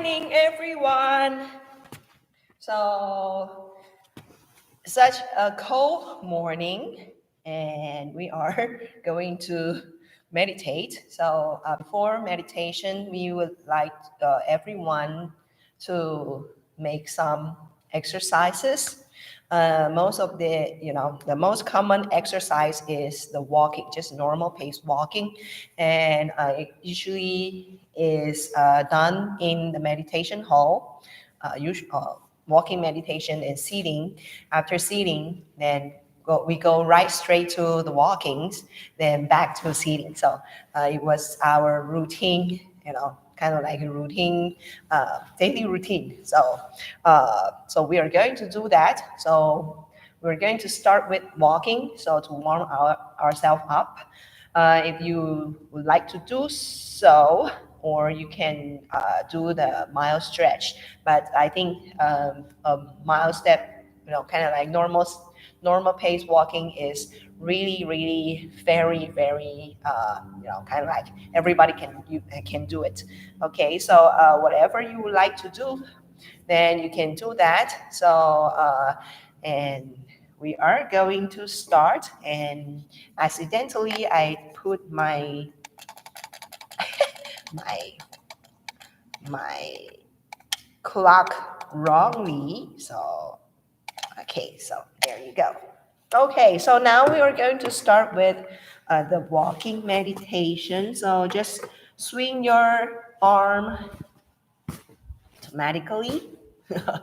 morning, everyone. So, such a cold morning, and we are going to meditate. So, before meditation, we would like everyone to make some exercises. Most of the most common exercise is the walking, just normal pace walking, and it usually is done in the meditation hall. Walking meditation is seating. After seating, then we go right straight to the walkings, then back to seating. So it was our routine, kind of like a routine, daily routine. So we are going to do that. So we're going to start with walking, so to warm ourselves up. If you would like to do so, or you can do the mild stretch. But I think a mild step, kind of like normal pace walking is really very very kind of like everybody can do it. Okay, so whatever you would like to do, then you can do that. So and we are going to start, and accidentally I put my my clock wrongly. So okay, so there you go. Okay, so now we are going to start with the walking meditation. So just swing your arm automatically.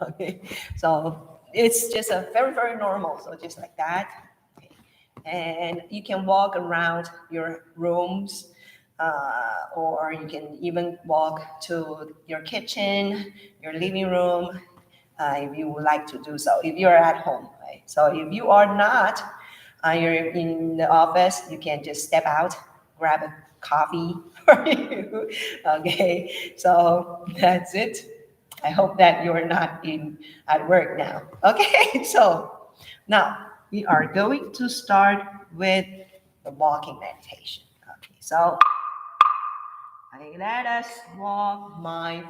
Okay, so it's just a very normal. So just like that. Okay. And you can walk around your rooms, or you can even walk to your kitchen, your living room, if you would like to do so, if you're at home, right? So if you are not, you're in the office, you can just step out, grab a coffee for you. Okay, so that's it. I hope that you're not in at work now. Okay, so now we are going to start with the walking meditation. Okay, so let us walk mindfully.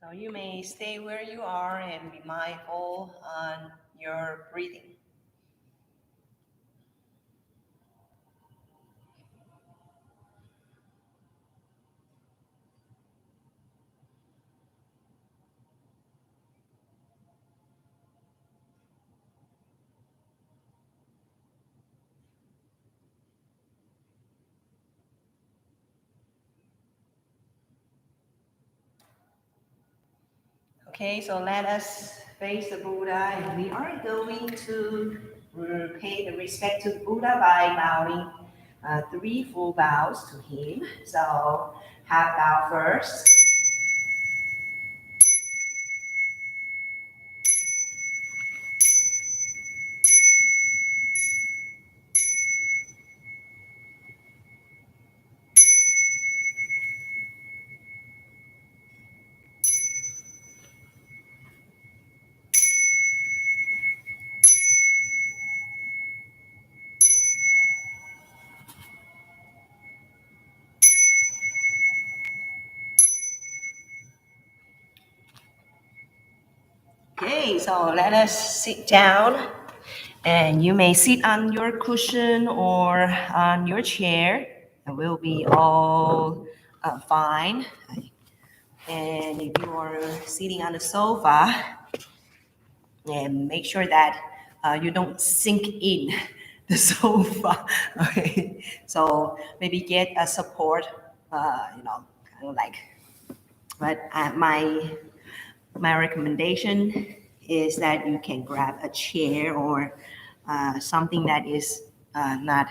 So you may stay where you are and be mindful on your breathing. Okay, so let us face the Buddha, and we are going to pay the respect to the Buddha by bowing three full bows to him. So half bow first. Okay, so let us sit down, and you may sit on your cushion or on your chair. It will be all fine. And if you are sitting on the sofa, and make sure that you don't sink in the sofa. Okay, so maybe get a support. Kind of like. But my recommendation is that you can grab a chair or something that is not,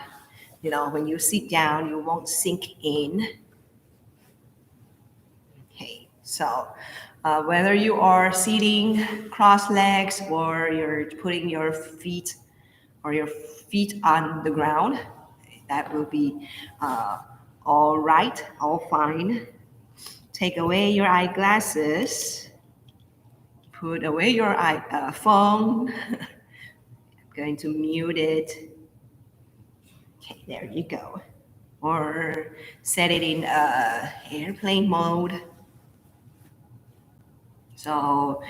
when you sit down, you won't sink in. Okay, so whether you are sitting cross legs or you're putting your feet on the ground, that will be all right, all fine. Take away your eyeglasses. Put away your phone. I'm going to mute it. Okay, there you go. Or set it in airplane mode. So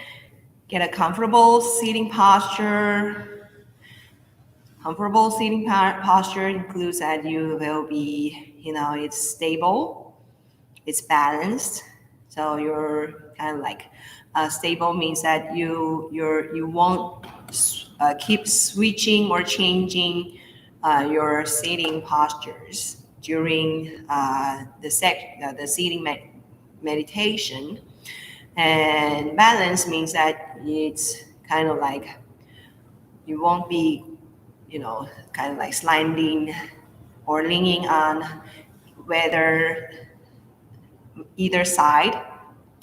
get a comfortable sitting posture. Comfortable sitting posture includes that you will be, it's stable, it's balanced. So you're kind of like stable means that you won't keep switching or changing your sitting postures during the sitting meditation. And balance means that it's kind of like you won't be, kind of like sliding or leaning on whether either side.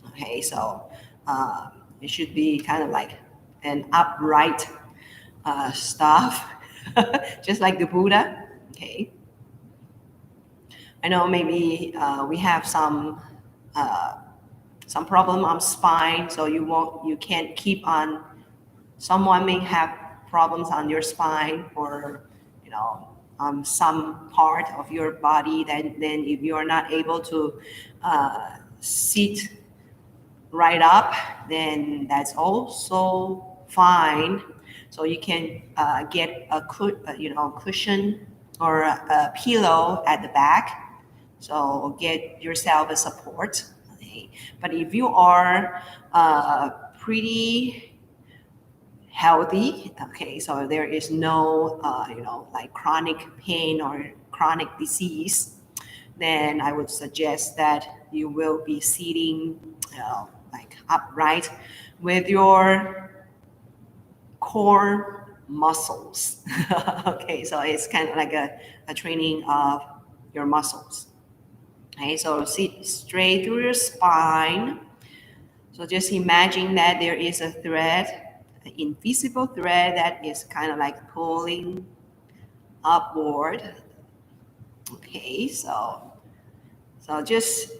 Okay, so it should be kind of like an upright stuff, just like the Buddha. Okay, I know maybe we have some problem on spine, so you can't keep on. Someone may have problems on your spine or some part of your body. Then if you are not able to sit right up, then that's also fine. So you can get a cushion or a pillow at the back. So get yourself a support. Okay. But if you are pretty healthy, okay, so there is no like chronic pain or chronic disease, then I would suggest that you will be sitting like upright with your core muscles. Okay, so it's kind of like a training of your muscles. Okay, so sit straight through your spine. So just imagine that there is a thread, an invisible thread that is kind of like pulling upward. Okay, so just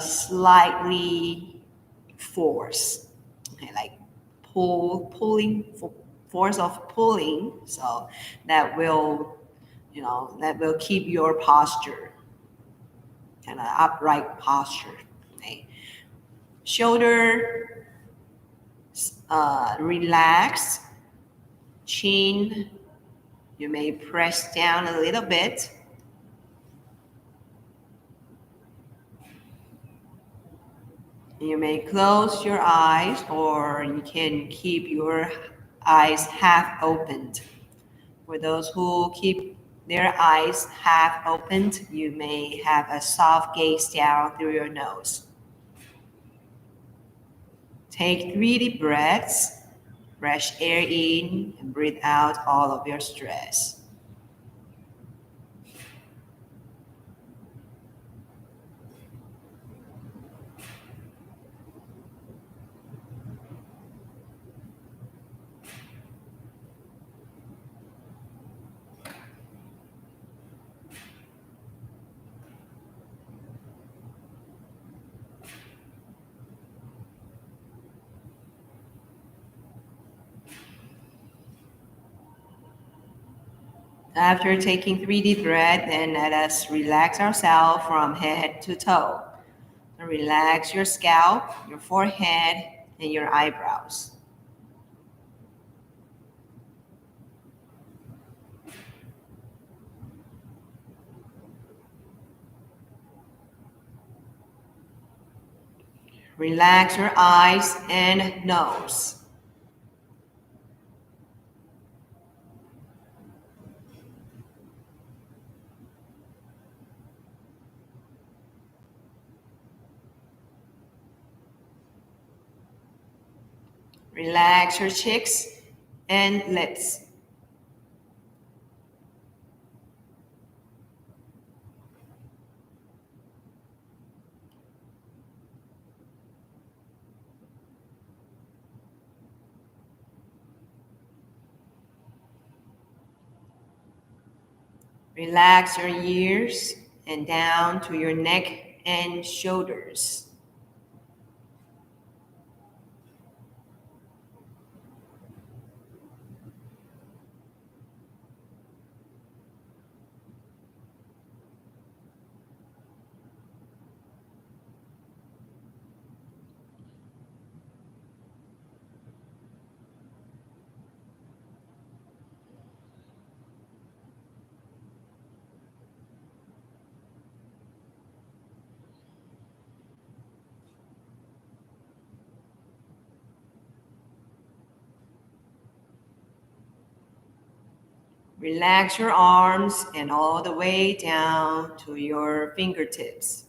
slightly force, okay, like force of pulling. So that will, keep your posture, kind of upright posture. Okay. Shoulder relax, chin, you may press down a little bit. You may close your eyes or you can keep your eyes half opened. For those who keep their eyes half opened, you may have a soft gaze down through your nose. Take 3 deep breaths, fresh air in, and breathe out all of your stress. After taking 3 deep breaths, then let us relax ourselves from head to toe. Relax your scalp, your forehead, and your eyebrows. Relax your eyes and nose. Relax your cheeks and lips. Relax your ears and down to your neck and shoulders. Relax your arms and all the way down to your fingertips.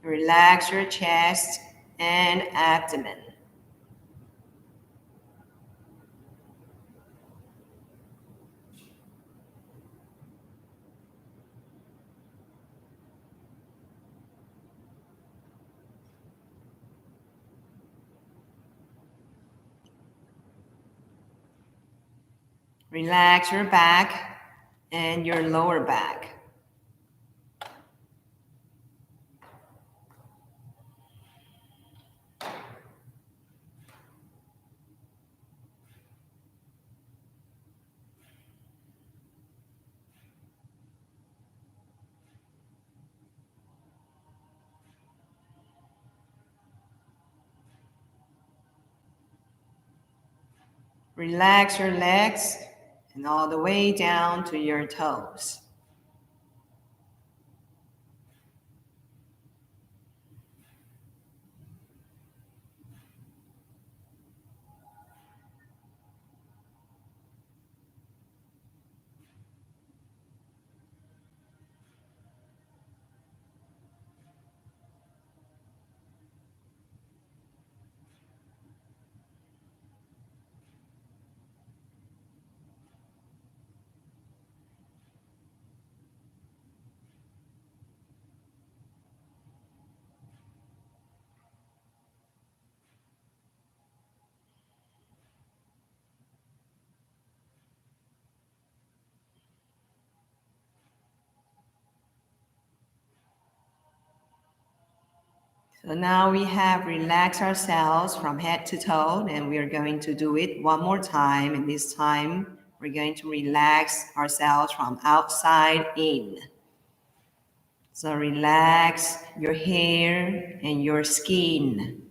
Relax your chest and abdomen. Relax your back and your lower back. Relax your legs and all the way down to your toes. So now we have relaxed ourselves from head to toe, and we are going to do it one more time. And this time we're going to relax ourselves from outside in. So relax your hair and your skin.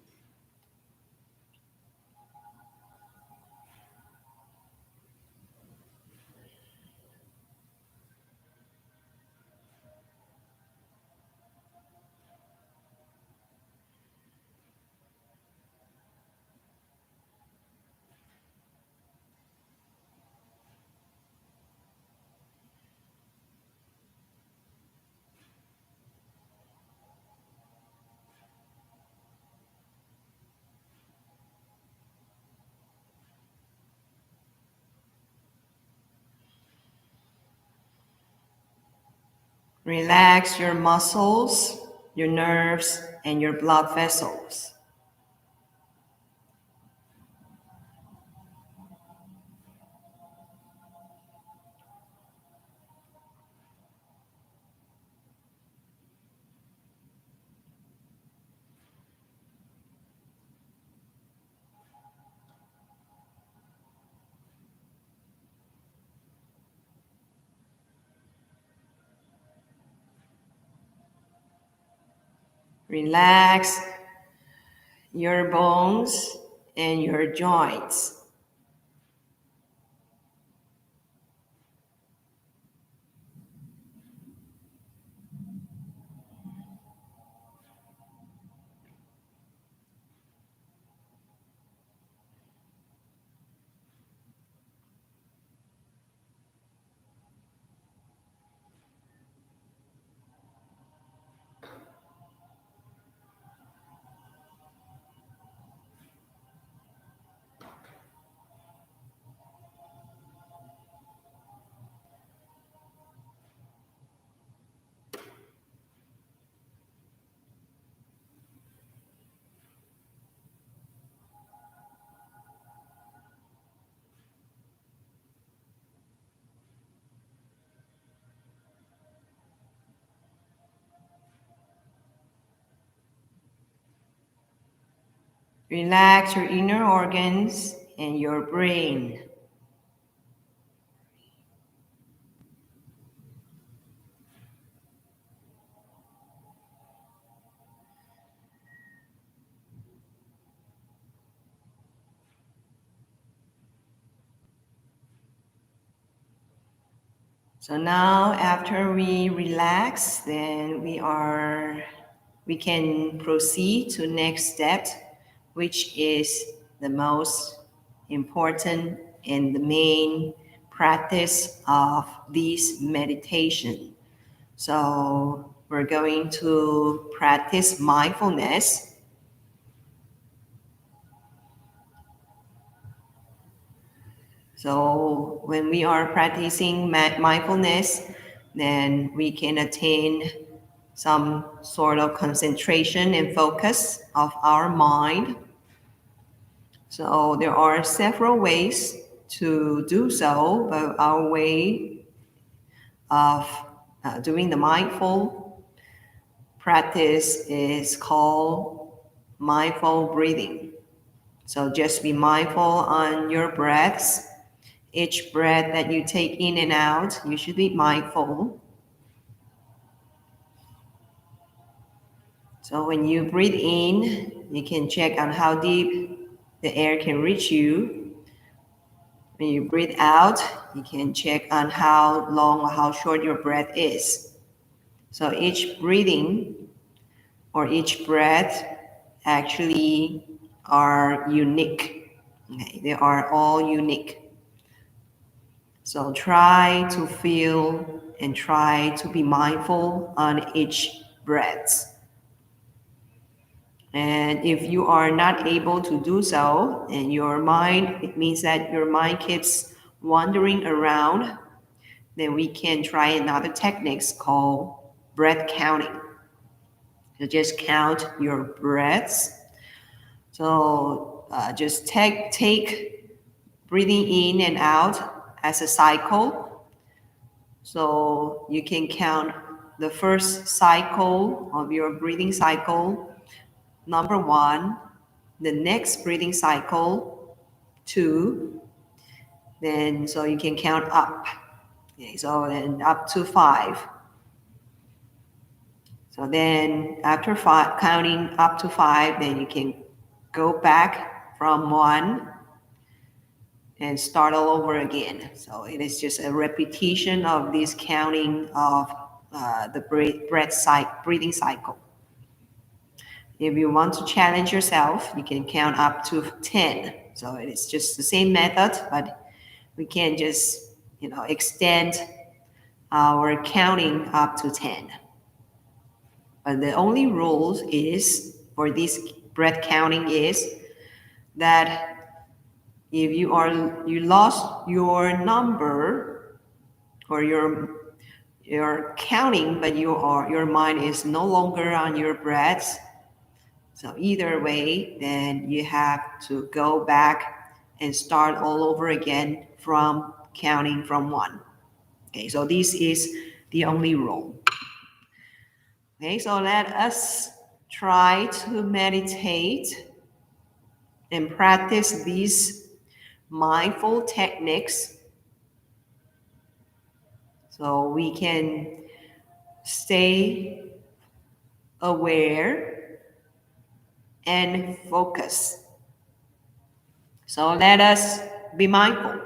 Relax your muscles, your nerves, and your blood vessels. Relax your bones and your joints. Relax your inner organs and your brain. So now after we relax, then we can proceed to next step, which is the most important and the main practice of this meditation. So we're going to practice mindfulness. So when we are practicing mindfulness, then we can attain some sort of concentration and focus of our mind. So there are several ways to do so, but our way of doing the mindful practice is called mindful breathing. So just be mindful on your breaths. Each breath that you take in and out, you should be mindful. So when you breathe in, you can check on how deep the air can reach you. When you breathe out, you can check on how long or how short your breath is. So each breathing or each breath actually are unique. Okay, they are all unique. So try to feel and try to be mindful on each breath. And if you are not able to do so, and your mind, it means that your mind keeps wandering around, then we can try another techniques called breath counting. So just count your breaths. So just take breathing in and out as a cycle. So you can count the first cycle of your breathing cycle number one, the next breathing cycle, two, then so you can count up. Okay, so then up to five. So then after five, counting up to five, then you can go back from one and start all over again. So it is just a repetition of this counting of the breathing cycle. If you want to challenge yourself, you can count up to 10. So it is just the same method, but we can just, extend our counting up to 10. But the only rules is for this breath counting is that if you lost your number or your counting, but your mind is no longer on your breaths. So either way, then you have to go back and start all over again from counting from one. Okay, so this is the only rule. Okay, so let us try to meditate and practice these mindful techniques so we can stay aware and focus. So let us be mindful.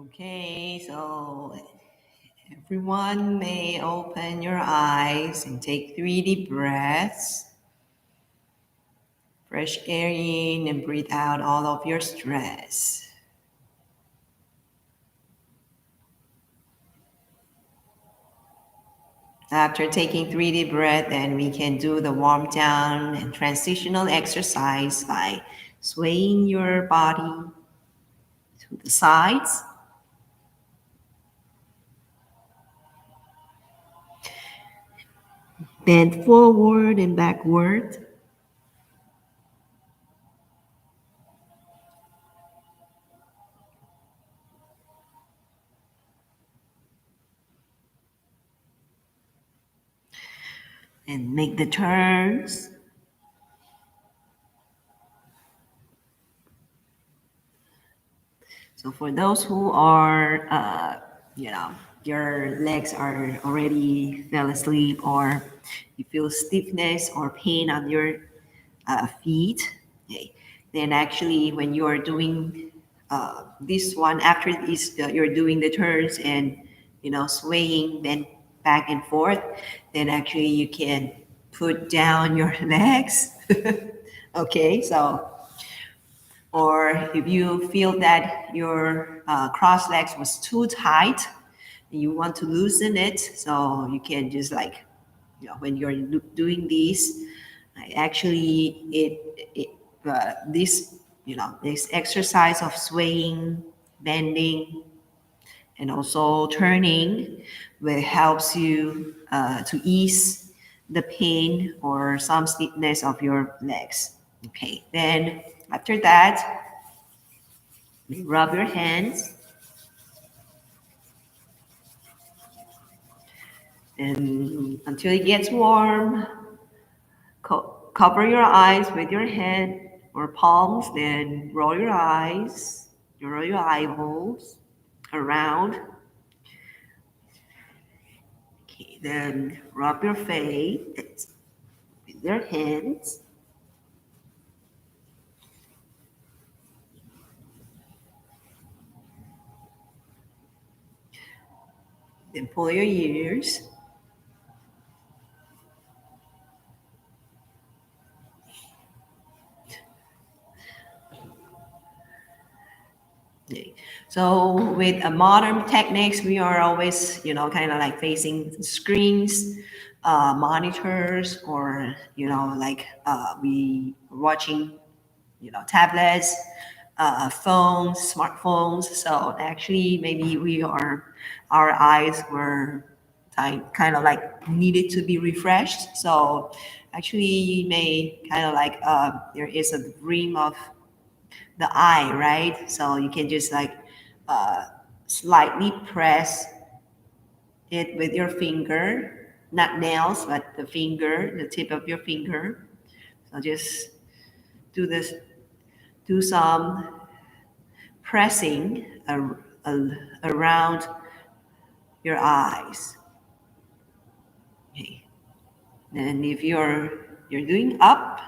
Okay, so everyone may open your eyes and take 3 deep breaths. Fresh air in and breathe out all of your stress. After taking 3 deep breaths, then we can do the warm down and transitional exercise by swaying your body to the sides. Bend forward and backward. And make the turns. So for those who are, your legs are already fell asleep, or you feel stiffness or pain on your feet, okay, then actually when you are doing this one, after this, you're doing the turns and swaying then back and forth, then actually you can put down your legs. Okay, so or if you feel that your cross legs was too tight and you want to loosen it, so you can just like, when you're doing this, actually this this exercise of swaying, bending, and also turning will helps you to ease the pain or some stiffness of your legs. Okay, then after that, rub your hands and until it gets warm. Cover your eyes with your hand or palms, then roll your eyes, roll your eyeballs around. Okay, then rub your face with your hands. Then pull your ears. Okay. So with modern techniques, we are always, kind of like facing screens, monitors, or, like we watching, tablets, phones, smartphones. So actually, maybe our eyes were kind of like needed to be refreshed. So actually, you may kind of like there is a dream of the eye, right? So you can just like uh, slightly press it with your finger, not nails, but the finger, the tip of your finger. So just do this, do some pressing around your eyes. Okay. And if you're doing up,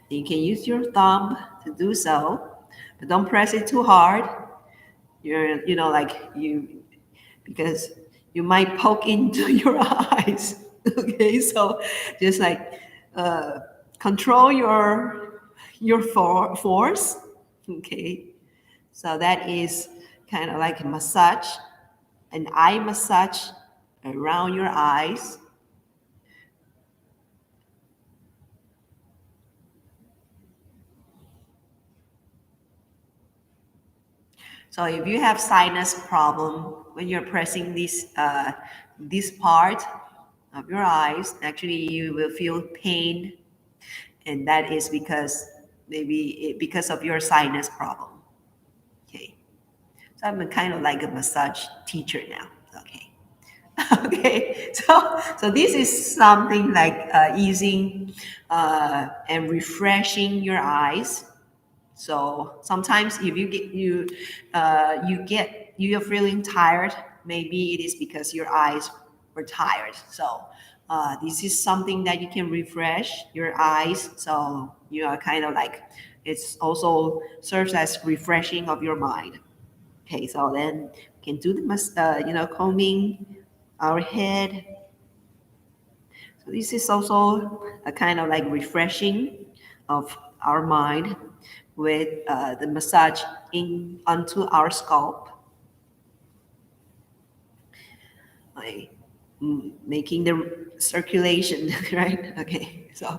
you can use your thumb to do so, but don't press it too hard. Like because you might poke into your eyes. Okay, so just like uh, control your force. Okay, so that is kind of like a massage, an eye massage around your eyes. So if you have sinus problem when you're pressing this part of your eyes, actually you will feel pain, and that is because because of your sinus problem. Okay, so I'm kind of like a massage teacher now. Okay. Okay, so this is something like easing and refreshing your eyes. So sometimes if you're feeling tired, maybe it is because your eyes were tired. So this is something that you can refresh your eyes. So you are kind of like, it's also serves as refreshing of your mind. Okay, so then can do the combing our head. So this is also a kind of like refreshing of our mind with the massage in onto our scalp, like making the circulation, right? Okay, so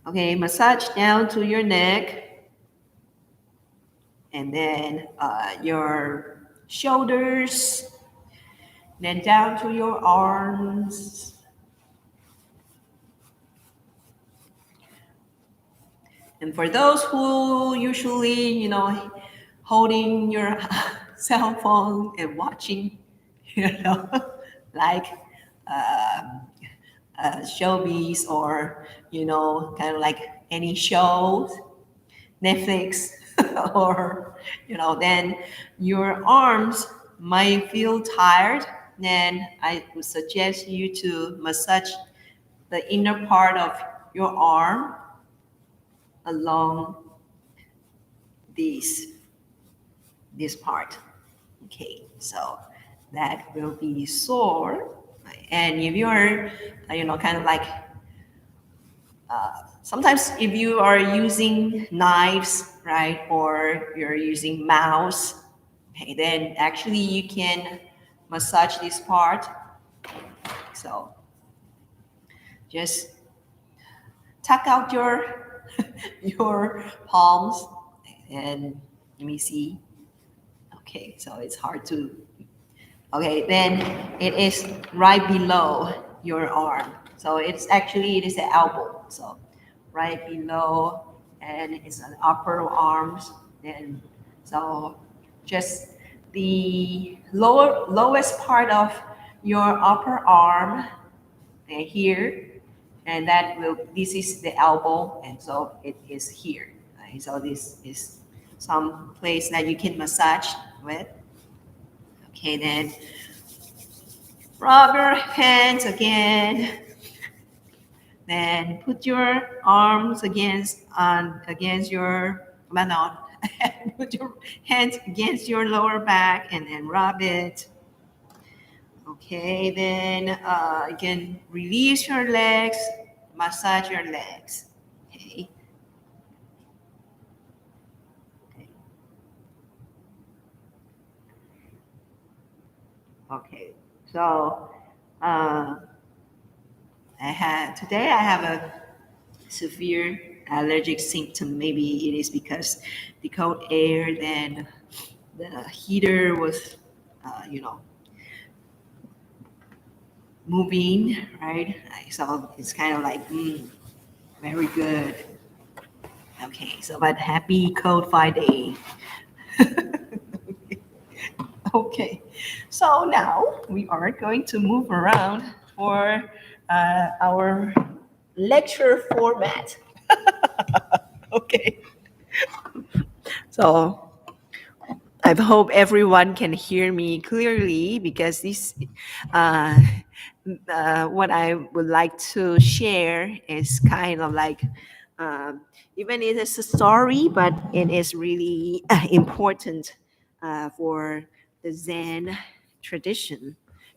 okay, massage down to your neck, and then your shoulders, then down to your arms. And for those who usually, holding your cell phone and watching, you know, like showbiz or, kind of like any shows, Netflix, or, then your arms might feel tired, then I would suggest you to massage the inner part of your arm along this this part. Okay, so that will be sore. And if you're, kind of like, sometimes if you are using knives, right, or you're using mouse, okay, then actually you can massage this part. So just tuck out your your palms and let me see. Okay, so it's hard to. Okay, then it is right below your arm. So it is the elbow. So right below, and it's an upper arms. Then so just the lowest part of your upper arm and here, and this is the elbow, and so it is here. Right? So this is some place that you can massage with. Okay, then rub your hands again. Then put your arms against your no, put your hands against your lower back and then rub it. Okay, then you can release your legs, massage your legs. Okay. Okay. Okay. So today I have a severe allergic symptom. Maybe it is because the cold air, then the heater was, moving, right? So it's kind of like, very good. Okay, so but happy cold Friday. Okay, so now we are going to move around for our lecture format. Okay, so I hope everyone can hear me clearly because uh, what I would like to share is kind of like, um, even it is a story, but it is really important for the Zen tradition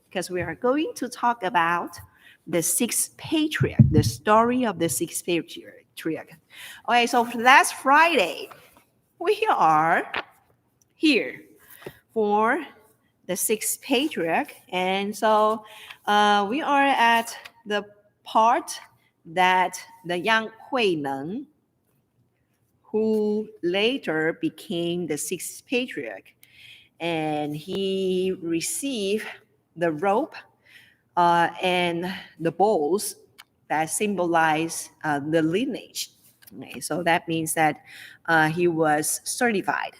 because we are going to talk about the six patriarch, the story of the six patriarch. Okay, so last Friday we are here for the sixth patriarch. And so we are at the part that the young Hui Neng, who later became the sixth patriarch, and he received the rope and the bowls that symbolize the lineage. Okay, so that means that he was certified,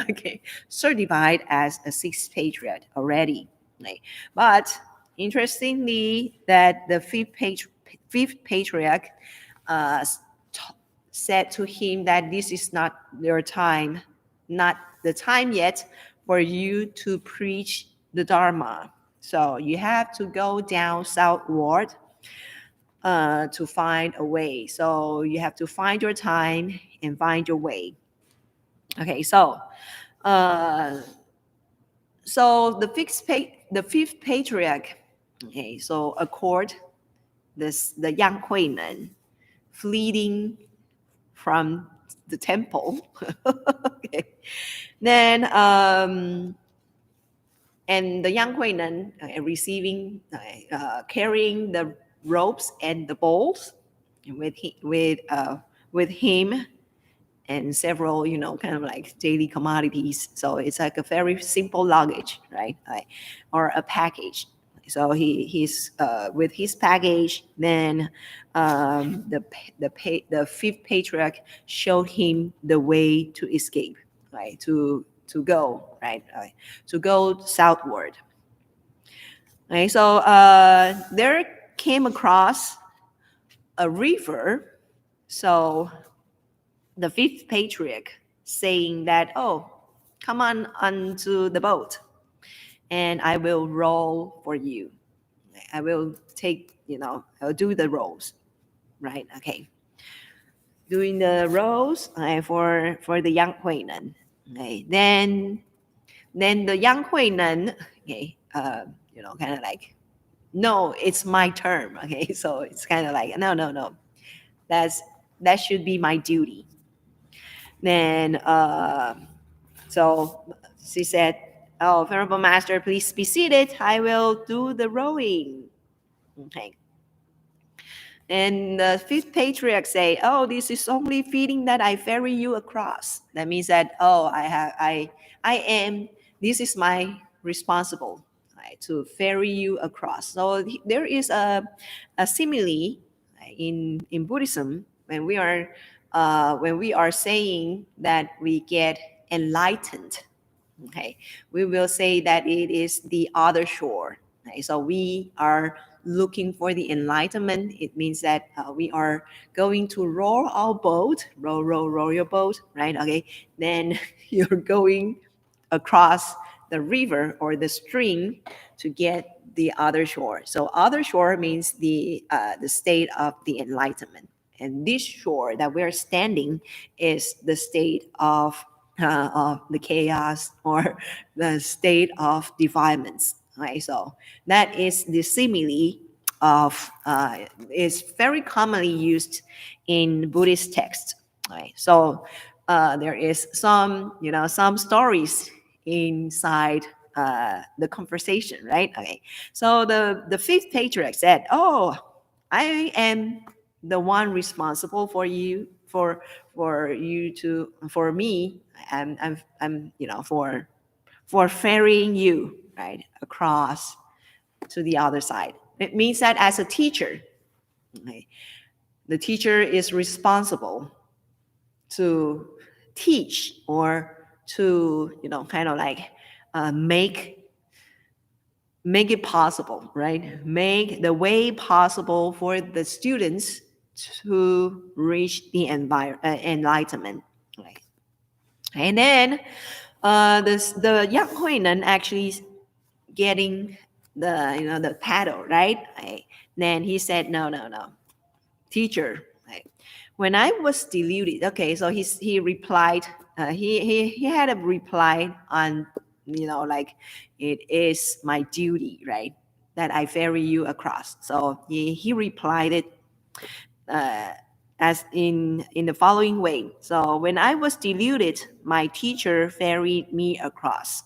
okay, certified as a sixth patriarch already. Okay. But interestingly, that the fifth patriarch uh, t- said to him that this is not your time, not the time yet for you to preach the Dharma. So you have to go down southward to find a way. So you have to find your time and find your way. Okay, so uh, So the fifth patriarch, okay, so accord the young Huinan fleeing from the temple. Okay. Then and the young Huinan receiving carrying the ropes and the bowls with him and several, kind of like daily commodities. So it's like a very simple luggage, right? Or a package. So he's with his package. Then the fifth patriarch showed him the way to escape, right? To go, right? To go southward. Right. So there came across a river. So the fifth patriarch saying that, oh, come on onto the boat and I will row for you. I will take, I'll do the rows, right? Okay. Doing the rows for the young Huinan. Okay. Then the young Huinan, okay, kind of like, no, it's my term. Okay. So it's kind of like, no. That should be my duty. Then so she said, "Oh, Venerable Master, please be seated. I will do the rowing." Okay. And the fifth patriarch say, "Oh, this is only fitting that I ferry you across." That means that, oh, I am. This is my responsible, right, to ferry you across. So there is a simile in Buddhism when we are saying that we get enlightened. Okay, we will say that it is the other shore. Okay? So we are looking for the enlightenment. It means that we are going to row our boat, row your boat, right? Okay, then you're going across the river or the stream to get the other shore. So other shore means the state of the enlightenment, and this shore that we're standing is the state of the chaos or the state of defilements. Right, so that is the simile of is very commonly used in Buddhist texts. Right, so there is some stories inside the conversation, right? Okay, so the fifth patriarch said, "Oh, I am the one responsible for you for me. I'm for ferrying you right across to the other side." It means that as a teacher, okay, the teacher is responsible to teach or to kind of like make it possible, right? Make the way possible for the students to reach the enlightenment, right? And then the young Huinan actually getting the paddle, right? Right? Then he said, no, teacher. Right? When I was deluded, okay, so he replied. He had a reply on like it is my duty, right, that I ferry you across. So he replied it uh, as in the following way. So when I was deluded, my teacher ferried me across.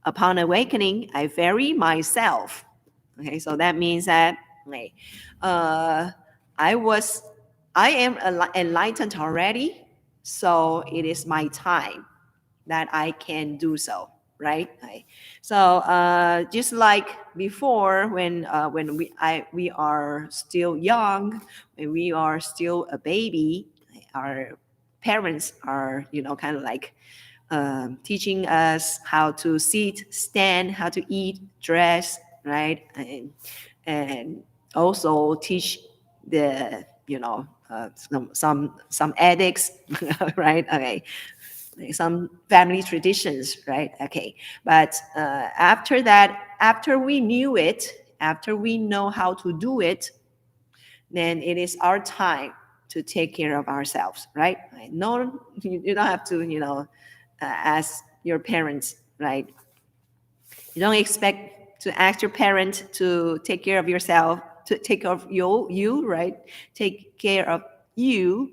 Upon awakening, I ferry myself. Okay, so that means that okay, uh, I was I am enlightened already, so it is my time that I can do so, right? Right. So just like before, when we are still young, when we are still a baby, our parents are kind of like teaching us how to sit, stand, how to eat, dress, right, and also teach the some ethics, right? Okay, some family traditions, right? Okay, but after that, after we knew it, after we know how to do it, then it is our time to take care of ourselves, right? No, you don't have to, ask your parents, right? You don't expect to ask your parent to take care of yourself, to take care of you, right? Take care of you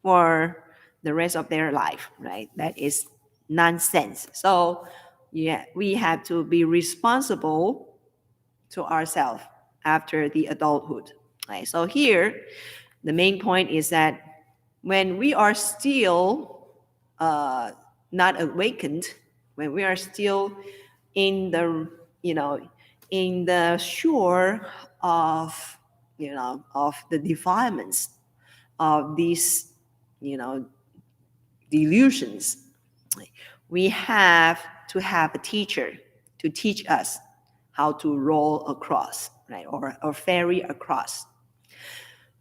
for the rest of their life, right? That is nonsense. So yeah, we have to be responsible to ourselves after the adulthood. Right? So here, the main point is that when we are still uh, not awakened, when we are still in the, you know, in the shore of, of the defilements of these, you know, delusions, we have to have a teacher to teach us how to roll across, right, or ferry across.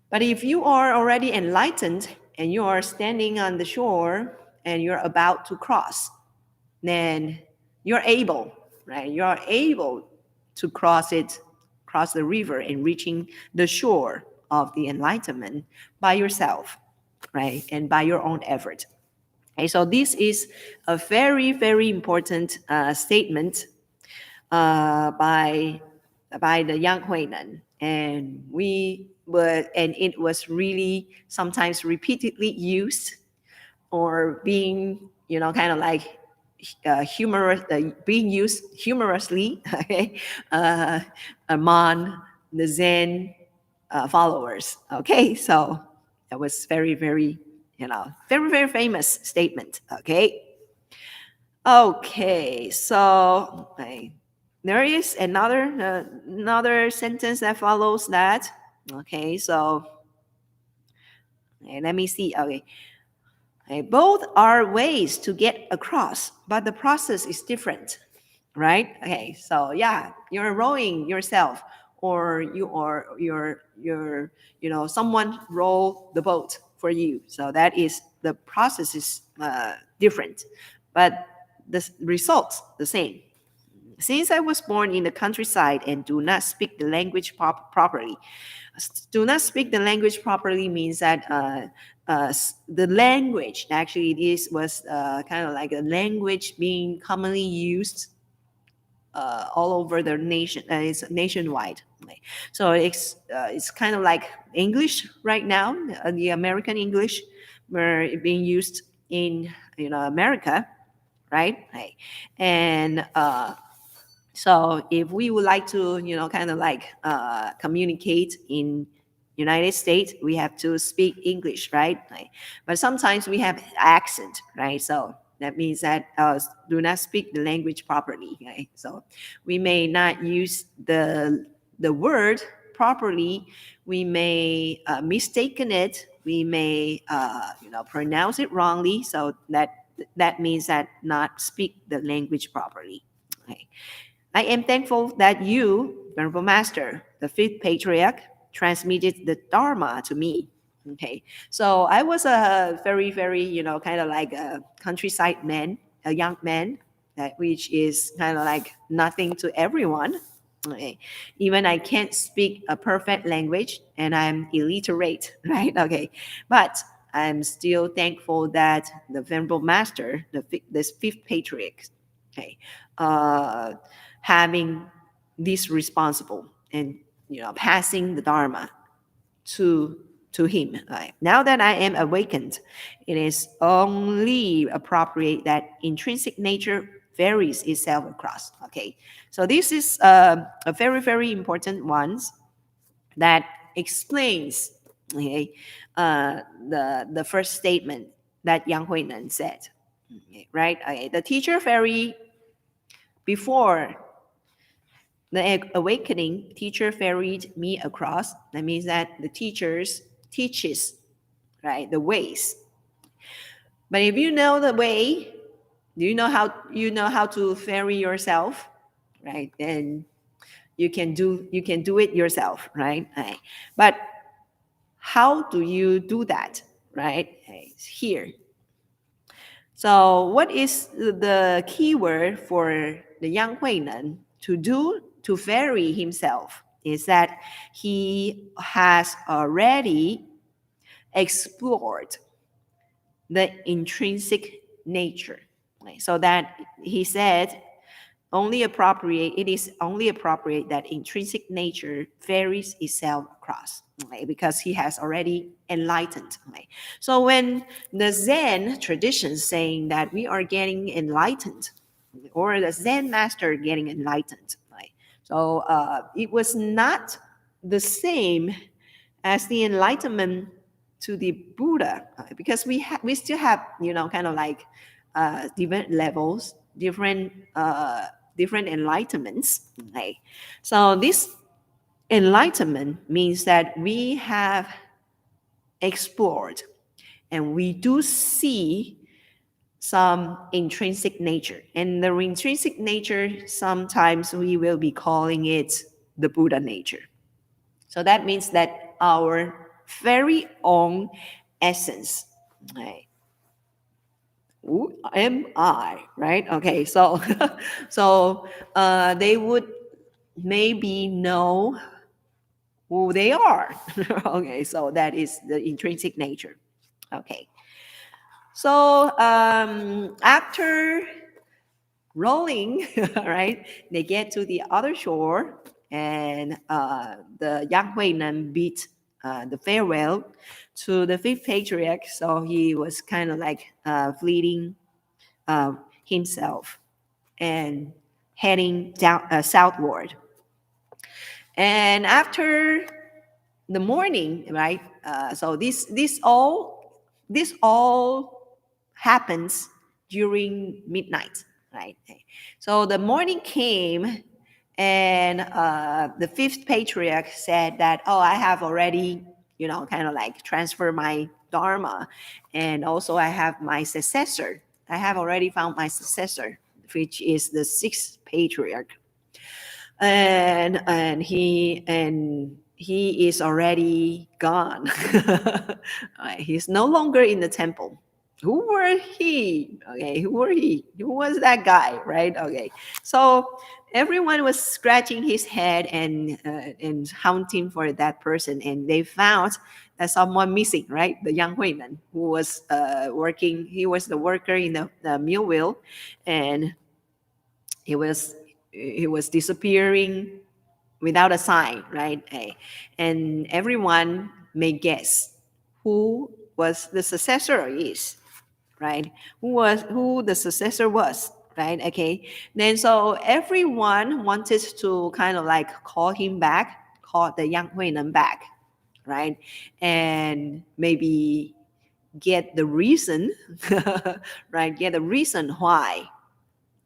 But if you are already enlightened and you are standing on the shore and you're about to cross, then you're able, right? You are able to cross the river and reaching the shore of the enlightenment by yourself, right? And by your own effort. Okay, so this is a very, very important statement by the young Huinan, and it was really sometimes repeatedly used or being, kind of like being used humorously, okay, among the Zen followers. Okay, so that was very, very, very, very famous statement. Okay. Okay, so there is another sentence that follows that. Okay, so let me see. Okay, both are ways to get across, but the process is different, right? Okay, so yeah, you're rowing yourself, or someone row the boat for you. So that is the process is different, but the results the same. Since I was born in the countryside and do not speak the language properly, do not speak the language properly means that the language actually this was kind of like a language being commonly used all over the nation. It's nationwide. So it's kind of like English right now, the American English, where it being used in America, right? Right. And so if we would like to, kind of like communicate in United States, we have to speak English, right? Right. But sometimes we have accent, right? So that means that do not speak the language properly, right? So we may not use the word properly. We may mistaken it. We may pronounce it wrongly. So that means that not speak the language properly. Okay. I am thankful that you, Venerable Master, the fifth patriarch, transmitted the Dharma to me. Okay, so I was a very, very, kind of like a countryside man, a young man, which is kind of like nothing to everyone. Okay. Even I can't speak a perfect language and I'm illiterate, right? Okay, but I'm still thankful that the Venerable Master, this fifth patriarch, okay, uh, having this responsible and passing the dharma to him. Right? Now that I am awakened, it is only appropriate that intrinsic nature varies itself across. Okay, so this is a very, very important one that explains, okay, the first statement that Yang Huinan said. Okay, right? Okay, the teacher very before the awakening, teacher ferried me across. That means that the teachers teaches, right, the ways. But if you know the way, do you know how to ferry yourself, right? Then you can do it yourself, right? Right. But how do you do that, right? Here. So what is the key word for the young Huinan to do to vary himself is that he has already explored the intrinsic nature. Right? So that he said it is only appropriate that intrinsic nature varies itself across, okay, because he has already enlightened. Okay. So when the Zen tradition saying that we are getting enlightened, or the Zen master getting enlightened, right? So it was not the same as the enlightenment to the Buddha, because we still have, kind of like different levels, different enlightenments. Right? So this enlightenment means that we have explored and we do see some intrinsic nature. And the intrinsic nature, sometimes we will be calling it the Buddha nature. So that means that our very own essence, right? Who am I, right? Okay, so they would maybe know who they are. Okay, so that is the intrinsic nature. Okay, so after rolling, right, they get to the other shore, and the Yang Huinan beat the farewell to the fifth patriarch. So he was kind of like fleeting uh, himself and heading down southward. And after the morning, right? So this all happens during midnight, right? So the morning came, and the fifth patriarch said that, oh, I have already, kind of like transferred my dharma, and also I have my successor. I have already found my successor, which is the sixth patriarch, and he is already gone. He's no longer in the temple. Who were he? Okay, who were he? Who was that guy? Right? Okay, so everyone was scratching his head and hunting for that person, and they found that someone missing. Right, the young Huinan who was working. He was the worker in the mill wheel, and he was he was disappearing without a sign, right? And everyone may guess who was the successor is, right? Who the successor was, right? Okay. Then so everyone wanted to kind of like call him back, call the Yang Huinan back, right? And maybe get the reason, right? Get the reason why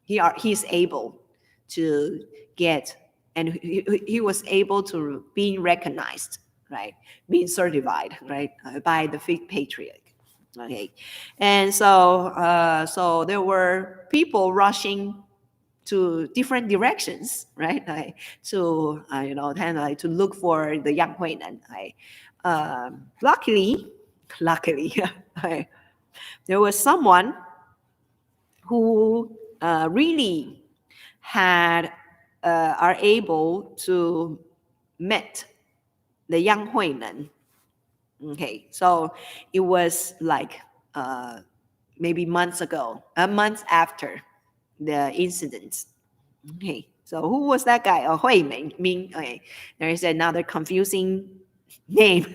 he's able to get, and he was able to being recognized, right, being certified, right, by the fifth patriarch. Okay, and so there were people rushing to different directions, right, to kind of like to look for the young Huinan. Luckily, right, there was someone who really had are able to meet the young Huinan. Okay, so it was like maybe months ago, a month after the incident. Okay, so who was that guy? Oh, Hui Ming. Okay, there is another confusing name.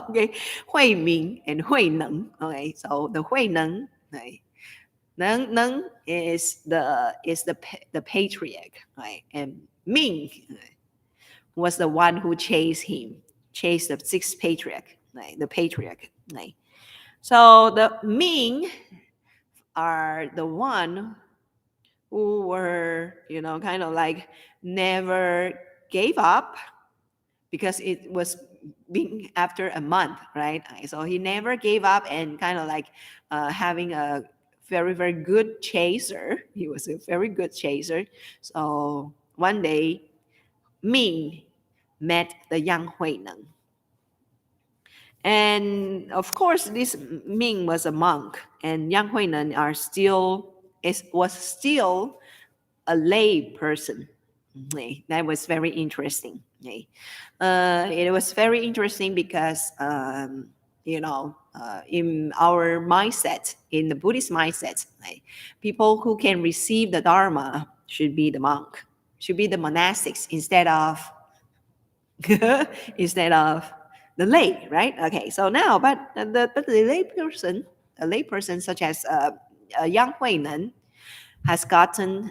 Okay, Hui Ming and Hui Neng. Okay, so the Hui Neng. Okay, Neng is the patriarch, right? And Ming was the one who chased him, chased the sixth patriarch, right? The patriarch, right? So the Ming are the one who were, kind of like never gave up, because it was being after a month, right? So he never gave up, and kind of like having a very, very good chaser. He was a very good chaser. So one day, Ming met the young Huinan. And of course, this Ming was a monk, and Yang Huinan was still a lay person. That was very interesting. It was very interesting because in our mindset, in the Buddhist mindset, people who can receive the Dharma should be the monk, should be the monastics instead of instead of the lay, right? Okay, so now, but the lay person such as Yang Huinan has gotten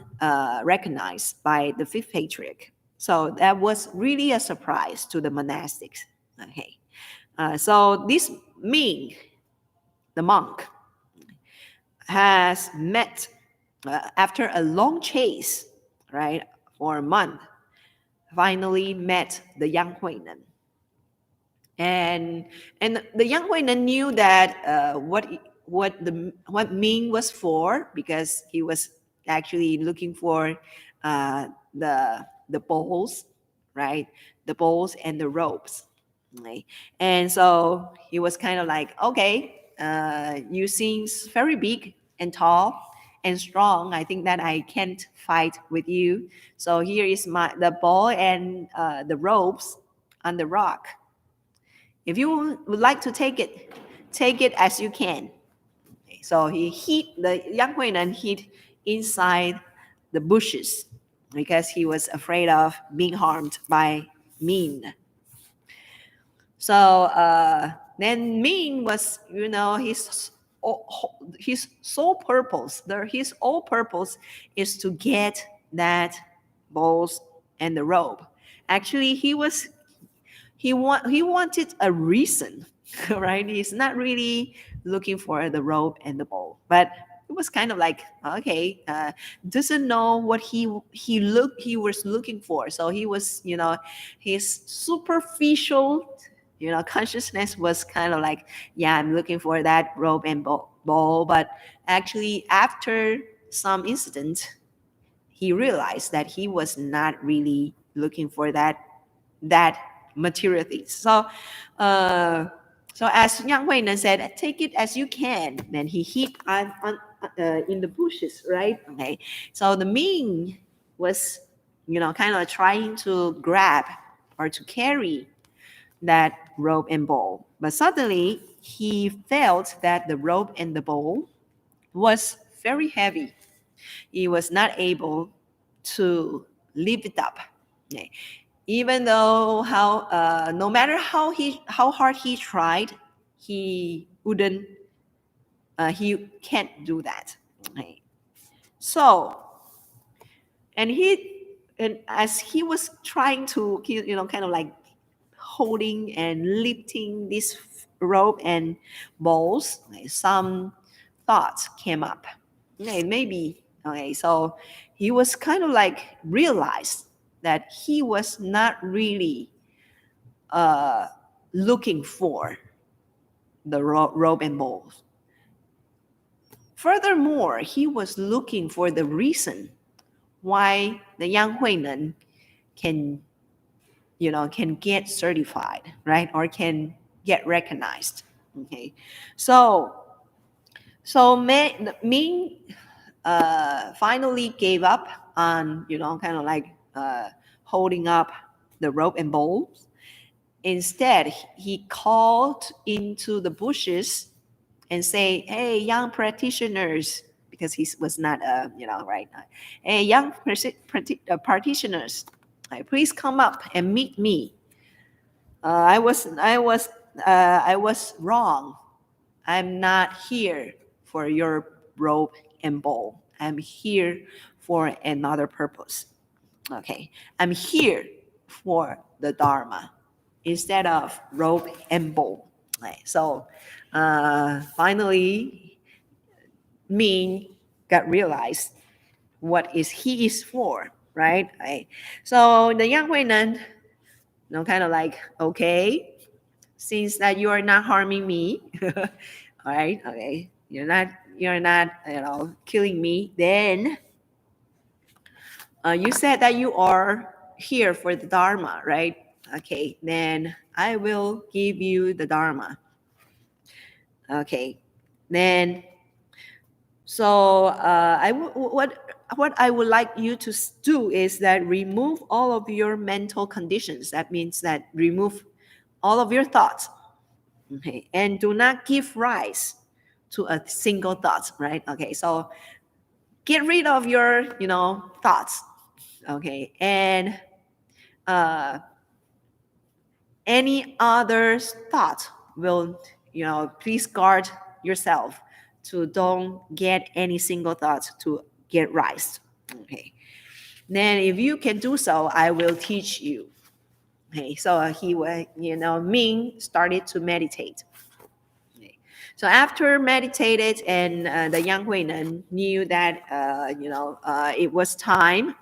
recognized by the fifth patriarch. So that was really a surprise to the monastics. Okay, so this Ming, the monk, has met after a long chase, right, for a month, finally met the young Huinan. And the young Huinan knew that what Ming was for, because he was actually looking for the bowls, right, the bowls and the ropes, right? And so he was kind of like, okay, you seem very big and tall and strong. I think that I can't fight with you. So here is the ball and the ropes on the rock. If you would like to take it as you can. So he hid, the young Huinan hid inside the bushes because he was afraid of being harmed by Min. So then Min was, his sole purpose, his whole purpose is to get that balls and the rope. Actually, he wanted a reason, right? He's not really looking for the rope and the bowl, but it was kind of like, okay, doesn't know what he was looking for. So he was, his superficial, consciousness was kind of like, yeah, I'm looking for that rope and bowl. But actually, after some incident, he realized that he was not really looking for that material things. So as Yang Huinan said, take it as you can. Then he hid in the bushes, right? Okay. So the Ming was, kind of trying to grab or to carry that rope and bowl. But suddenly he felt that the rope and the bowl was very heavy. He was not able to lift it up. Okay. Even though no matter how hard he tried, he wouldn't, he can't do that. Okay. So, and as he was trying to, kind of like holding and lifting this rope and balls, okay, some thoughts came up. Okay, maybe, okay, so he was kind of like realized that he was not really uh, looking for the rope and balls. Furthermore, he was looking for the reason why the young Huinan can, can get certified, right, or can get recognized. Okay, so Ming finally gave up on, kind of like holding up the rope and bowls. Instead, he called into the bushes and say, "Hey, young practitioners," because he was not, right? "Hey, young practitioners, please come up and meet me. I was wrong. I'm not here for your rope and bowl. I'm here for another purpose. Okay, I'm here for the Dharma instead of rope and bowl." Right. So finally, Ming got realized what is he is for, right? Right. So the young Huinan, kind of like, okay, since that you are not harming me, all right, okay, you're not killing me, then you said that you are here for the Dharma, right? Okay, then I will give you the Dharma. Okay, then so what I would like you to do is that remove all of your mental conditions. That means that remove all of your thoughts. Okay, and do not give rise to a single thought, right? Okay, so get rid of your, thoughts. Okay. And uh, any other thought will, please guard yourself to don't get any single thought to get rise. Okay. Then if you can do so, I will teach you. Okay. So he will, Ming started to meditate. Okay. So after meditated, and the Yang Huinan knew that, it was time,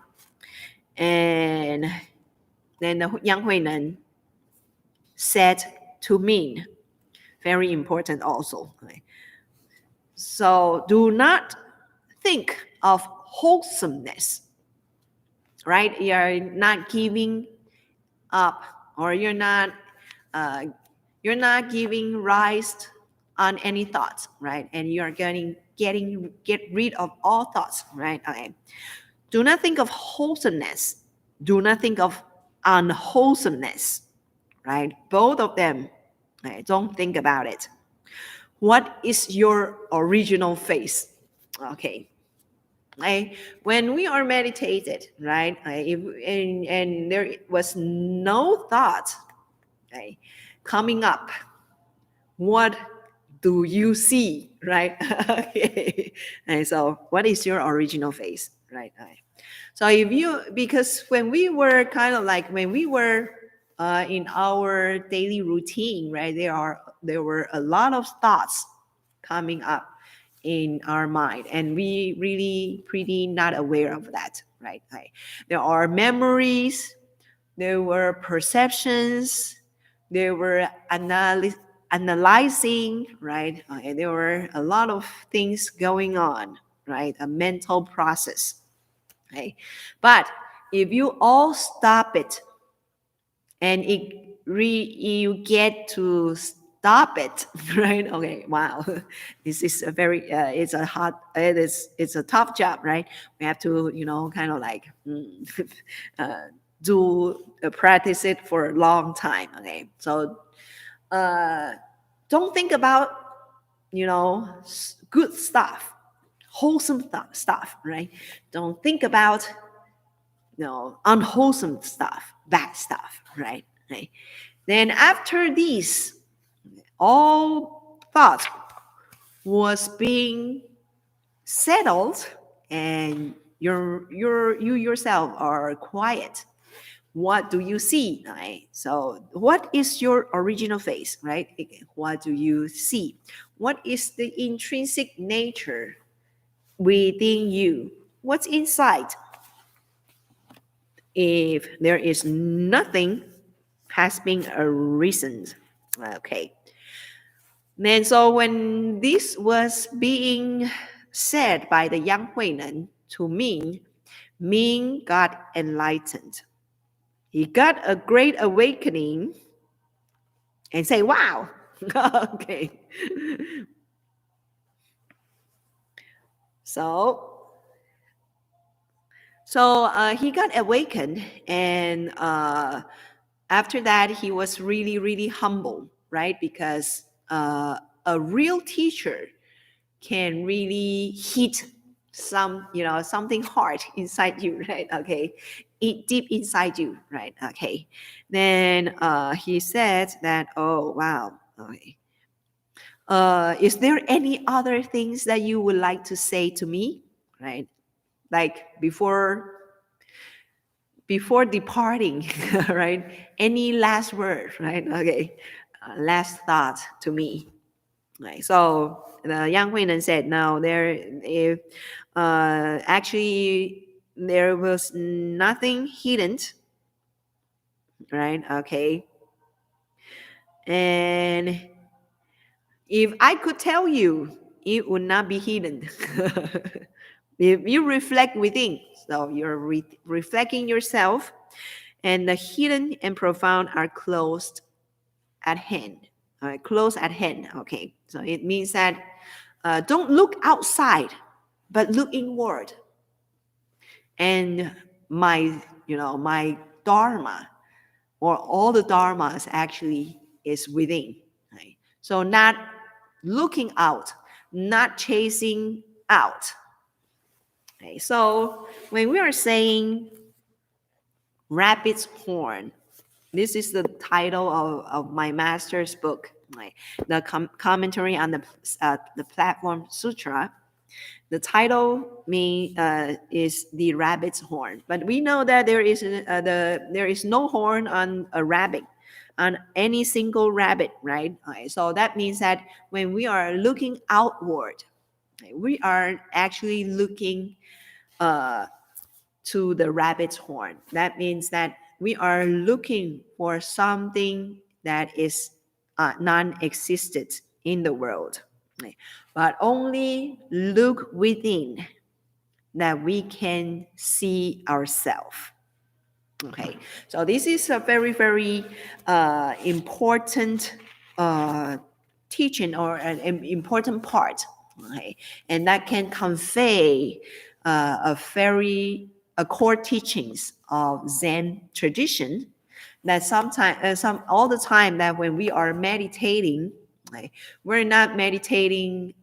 and then the Yang Huinan said to Ming, very important also. Okay. So do not think of wholesomeness, right? You're not giving up, or uh, you're not giving rise on any thoughts, right? And you're get rid of all thoughts, right? Okay. Do not think of wholesomeness. Do not think of unwholesomeness, right? Both of them, right? Don't think about it. What is your original face? Okay. When we are meditated, right? And there was no thought, okay, coming up, what do you see, right? Okay. And so what is your original face, right? So because when we were when we were in our daily routine, right, there were a lot of thoughts coming up in our mind, and we really pretty not aware of that, right? There are memories, there were perceptions, there were analyzing, right? And there were a lot of things going on, right? A mental process. Okay. But if you all stop it, and you get to stop it, right? Okay, wow, this is a very it's a tough job, right? We have to uh, do practice it for a long time. Okay, so don't think about good stuff, wholesome stuff, right? Don't think about unwholesome stuff, bad stuff, right? Right. Then after these, all thought was being settled, and you yourself are quiet. What do you see? Right? So what is your original face, right? What do you see? What is the intrinsic nature within you? What's inside? If there is nothing, has been a reason. Okay. Then so when this was being said by the Yang Huinan to Ming, Ming got enlightened. He got a great awakening and say, wow. Okay. So he got awakened, and after that he was really, really humble, right? Because a real teacher can really hit something hard inside you, right? Okay, deep inside you, right? Okay. Then he said that, oh wow, okay. Is there any other things that you would like to say to me, right? Like before departing, right? Any last word, right? Okay, last thought to me. Right. So the Yang Huinan said, no, actually there was nothing hidden, right? Okay. And if I could tell you, it would not be hidden. If you reflect within, so you're reflecting yourself, and the hidden and profound are closed at hand. Close at hand. Okay. So it means that don't look outside, but look inward. And my dharma, or all the dharmas, actually is within. Right? So not looking out, not chasing out, Okay, so when we are saying rabbit's horn, this is the title of my master's book, right? The commentary on the Platform Sutra. The title is the rabbit's horn, but we know that there is no horn on a rabbit, on any single rabbit, right? Okay, so that means that when we are looking outward, okay, we are actually looking uh, to the rabbit's horn. That means that we are looking for something that is non-existent in the world, okay? But only look within that we can see ourselves. Okay, so this is a very, very important uh, teaching, or an important part, okay? And that can convey a core teachings of Zen tradition, that sometimes, all the time, that when we are meditating, okay, we're not meditating.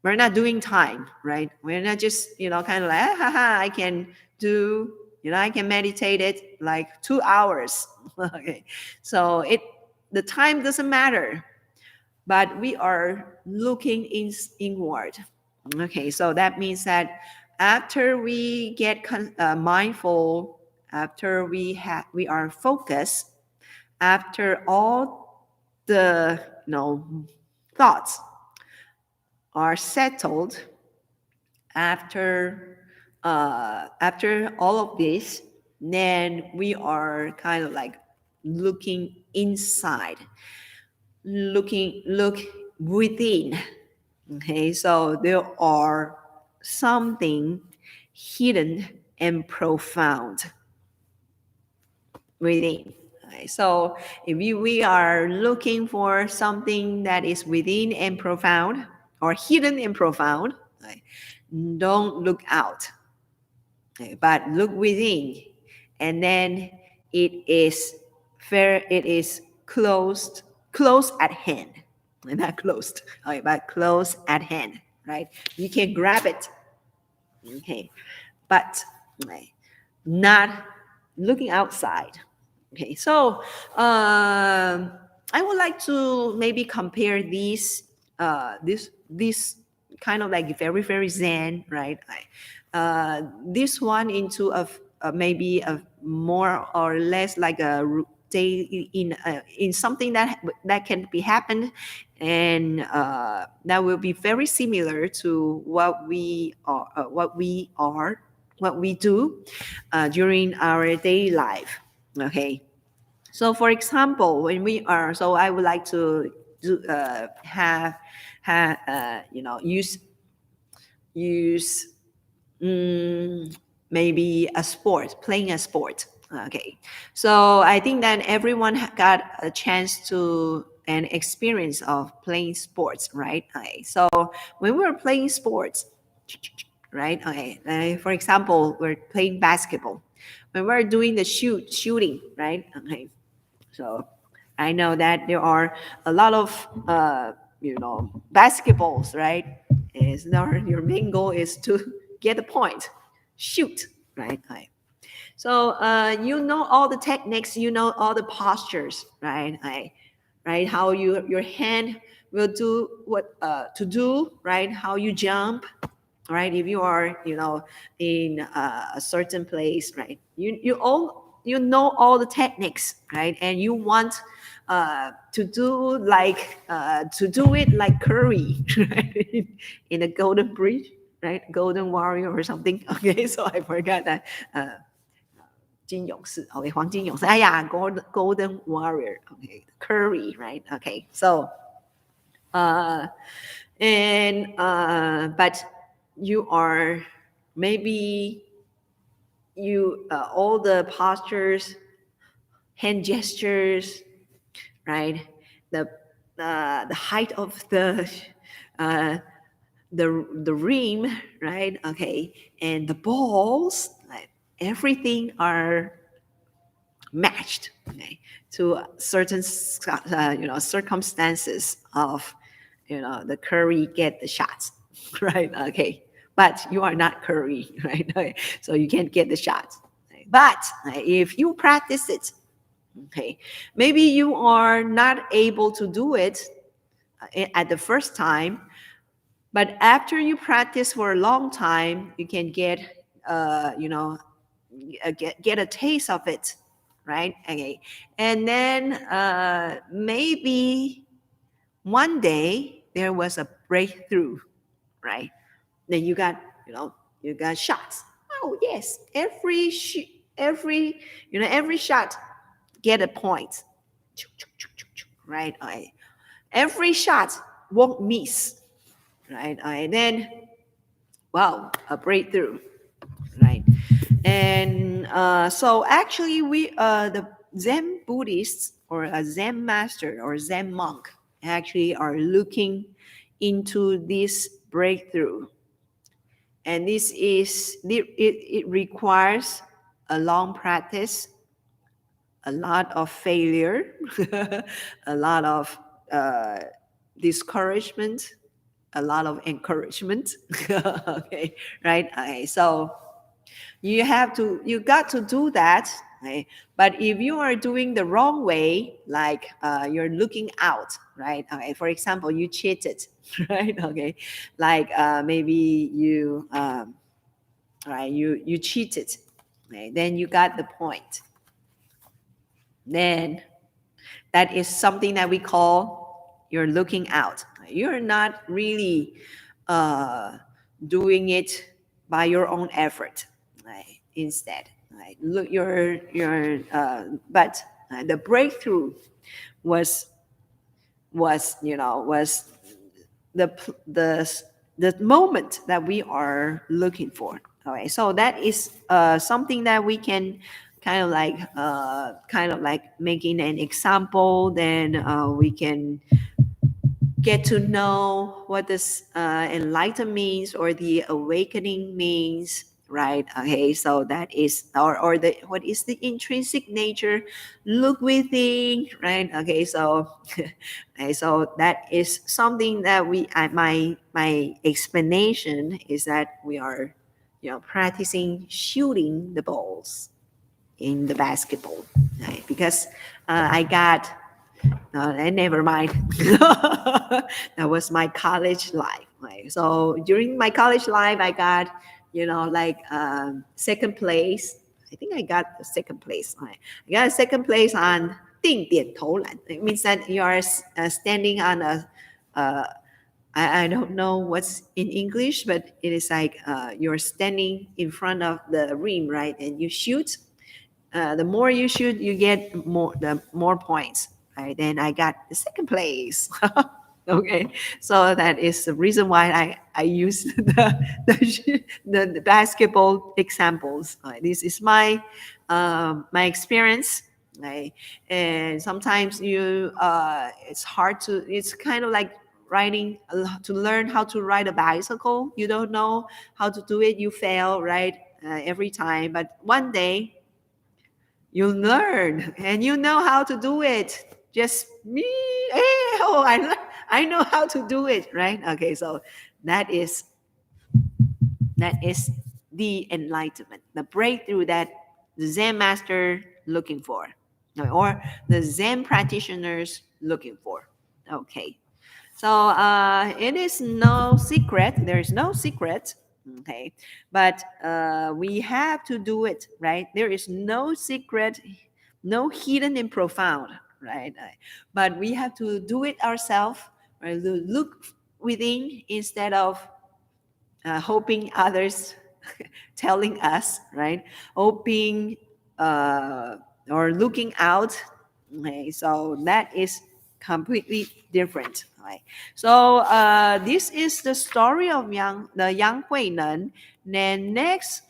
We're not doing time, right? We're not just, kind of like, I can do, I can meditate it like 2 hours. Okay. So the time doesn't matter, but we are looking inward. Okay. So that means that after we get mindful, after we are focused, after all the, thoughts are settled, after all of this, then we are kind of like looking inside, look within. Okay, so there are something hidden and profound within. Okay, so if we are looking for something that is within and profound, or hidden and profound, okay, don't look out, okay, but look within, and then it is it is close at hand. Not closed, okay, but close at hand, right? You can grab it, okay, but okay, not looking outside. Okay, so I would like to maybe compare this kind of like very, very Zen, right? This one into maybe a more or less like a day in something that can be happened, and that will be very similar to what we do during our daily life. Okay, so for example, when we are, so I would like to have use maybe a sport, playing a sport. Okay, so I think that everyone got a chance to an experience of playing sports, right? Okay, so when we were playing sports, right? Okay, for example, we're playing basketball. When we're doing the shooting, right? Okay, so I know that there are a lot of basketballs, right? Is your main goal is to get the point, shoot, right? Right. So you know all the techniques, you know all the postures, right? Right? How your hand will do what to do, right? How you jump, right? If you are, in a certain place, right? You know all the techniques, right? And you want to do it like Curry, right? In a Golden Bridge, right? Golden Warrior or something. Okay, so I forgot that. 金勇士 okay, 黄金勇士 golden warrior, okay, Curry, right? Okay, so uh but you are maybe all the postures, hand gestures, right? The height of uh, the rim, right? Okay, and the balls, like, everything are matched, okay, to certain circumstances of the Curry get the shots, right? Okay, but you are not Curry, right? Okay, so you can't get the shots. Okay, but if you practice it, okay, maybe you are not able to do it at the first time, but after you practice for a long time, you can get, you know, get a taste of it, right? Okay, and then maybe one day there was a breakthrough, right? Then you got, you know, you got shots. Oh yes, every, you know, every shot get a point, right? Every shot won't miss, right? Then wow, a breakthrough, right? And so actually, the Zen Buddhists or a Zen master or Zen monk actually are looking into this breakthrough, and it requires a long practice, a lot of failure, a lot of uh, discouragement, a lot of encouragement. Okay, right? Okay, so you got to do that, right? But if you are doing the wrong way, like you're looking out, right? Okay, for example, you cheated, right? Okay, like maybe you right, you cheated, okay? Then you got the point. Then that is something that we call you're looking out. You're not really uh, doing it by your own effort, right? Instead, right? Look, but the breakthrough was was the the moment that we are looking for. Okay, so that is something that we can kind of like making an example. Then we can get to know what this enlightenment means or the awakening means, right? Okay, so that is or the what is the intrinsic nature, look within, right? Okay, so okay, so that is something that my explanation is that we are, you know, practicing shooting the balls in the basketball, right? Because I got never mind. That was my college life. Right? So during my college life, I got, you know, like second place. I think I got the second place. Right? I got a second place on 定点投篮. It means that you are standing on a, uh, I don't know what's in English, but it is like you're standing in front of the rim, right? And you shoot, the more you shoot, you get more points. Right? Then I got the second place. Okay, so that is the reason why I use the basketball examples. This is my experience. Right? And sometimes it's hard to. It's kind of like riding to learn how to ride a bicycle. You don't know how to do it. You fail, right? Every time, but one day you learn and you know how to do it. Just me, hey, oh, I know how to do it, right? Okay, so that is that is the enlightenment, the breakthrough that the Zen master looking for, or the Zen practitioners looking for. Okay, so it is no secret. There is no secret. Okay, but we have to do it, right? There is no secret, no hidden and profound, right? But we have to do it ourselves, right? Look within instead of hoping others telling us, right? Hoping or looking out. Okay, so that is completely different. Right? So this is the story of the Yang Huinan. Then next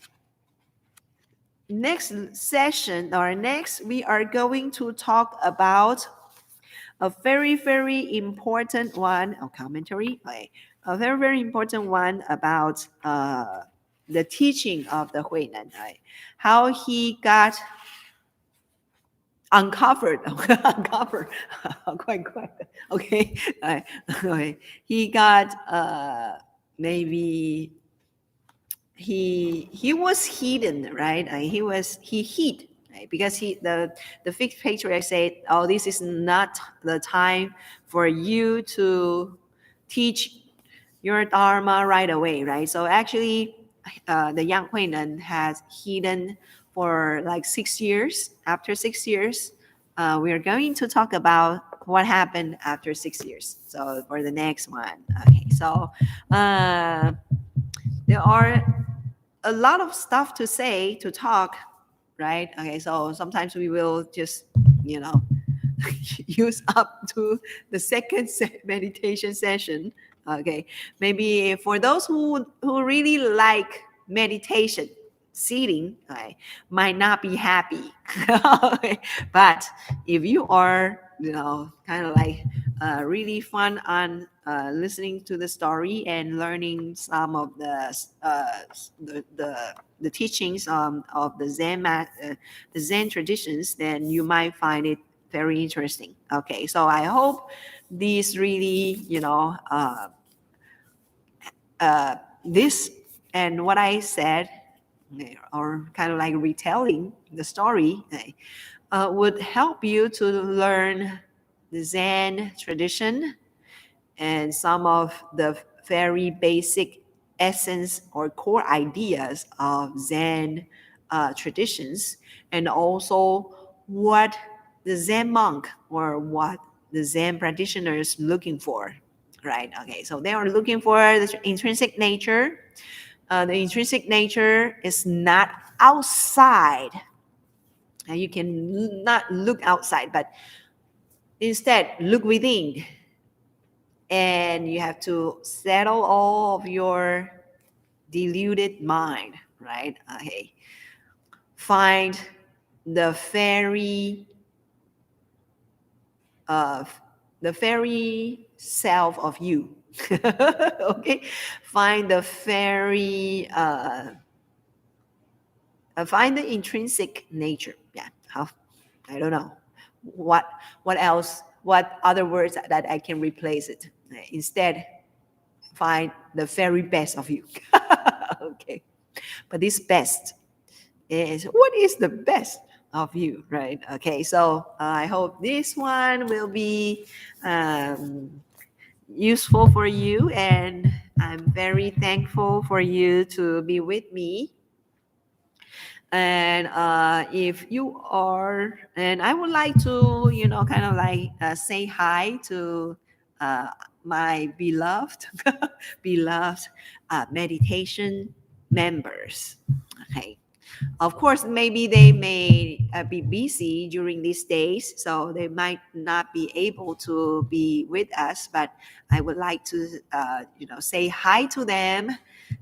session or next we are going to talk about a very important one, a commentary, okay, a very important one about the teaching of the Huinan, right? How he got uncovered, uncovered, quite, okay, okay. He got maybe he was hidden, right? He hid, right? Because the fixed patriarch said, "Oh, this is not the time for you to teach your dharma right away," right? So actually, the young Huinan has hidden for like 6 years. After 6 years, we are going to talk about what happened after 6 years. So for the next one, okay. So there are a lot of stuff to say, to talk, right? Okay, so sometimes we will just, you know, use up to the second meditation session. Okay, maybe for those who really like meditation, sitting, okay, might not be happy. Okay, but if you are, you know, kind of like really fun on listening to the story and learning some of the teachings of the Zen traditions, then you might find it very interesting. Okay, so I hope this really, this and what I said, or kind of like retelling the story, would help you to learn the Zen tradition and some of the very basic essence or core ideas of Zen traditions, and also what the Zen monk or what the Zen practitioners looking for, right? Okay, so they are looking for the intrinsic nature. The intrinsic nature is not outside. You can not look outside, but instead look within, and you have to settle all of your deluded mind, right? Okay, find the uh, very self of you. Okay, find the very find the intrinsic nature. Yeah, how, I don't know what else, what other words that I can replace it. Instead, find the very best of you. Okay, but this best is, what is the best of you, right? Okay, so I hope this one will be useful for you, and I'm very thankful for you to be with me. And if you are, and I would like to, kind of like say hi to my beloved beloved meditation members. Okay, of course, maybe they may be busy during these days, so they might not be able to be with us. But I would like to, say hi to them.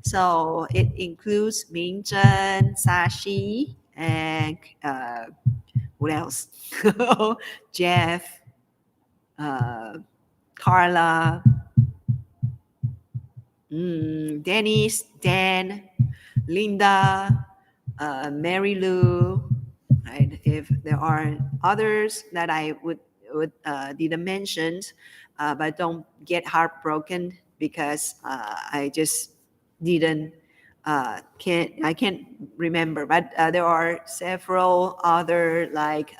So it includes Mingzhen, Sashi, and what else? Jeff, uh, Carla, Dennis, Dan, Linda, Mary Lou, right? If there are others that I would didn't mention, but don't get heartbroken because I just didn't can't remember. But there are several other like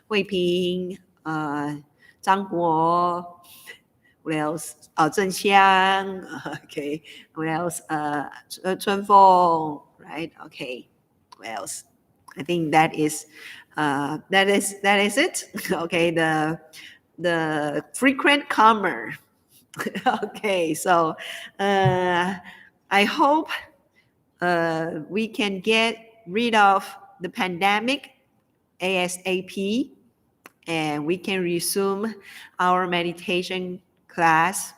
Hui Ping, Zhang Guo. What else? Zheng Xiang. Okay. What else? Chun Feng. Right. Okay. What else? I think that is it. Okay. The frequent comer. Okay. So I hope we can get rid of the pandemic ASAP, and we can resume our meditation class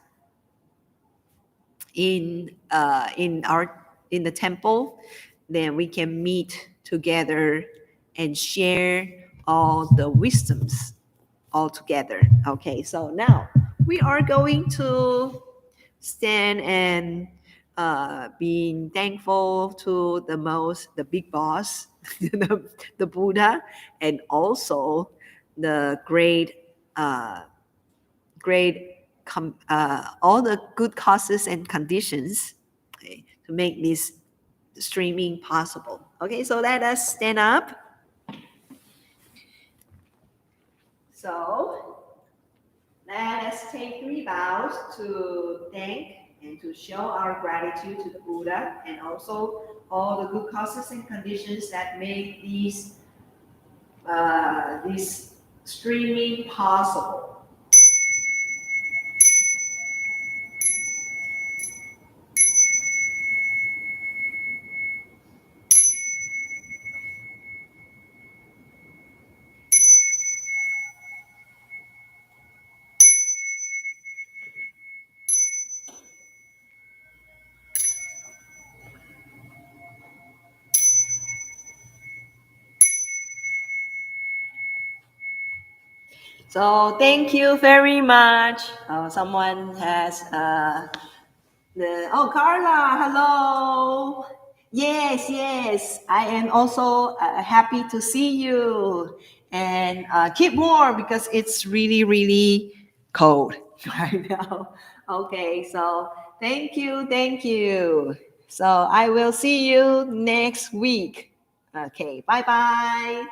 in the temple. Then we can meet together and share all the wisdoms all together. Okay, so now we are going to stand and being thankful to the big boss, the Buddha, and also the uh, all the good causes and conditions, okay, to make this streaming possible. Okay, so let us stand up. So let us take 3 bows to thank and to show our gratitude to the Buddha and also all the good causes and conditions that make this streaming possible. So thank you very much. Someone has Carla, hello. Yes, yes. I am also happy to see you. And keep warm because it's really, really cold right now. Okay, so thank you, thank you. So I will see you next week. Okay, bye bye.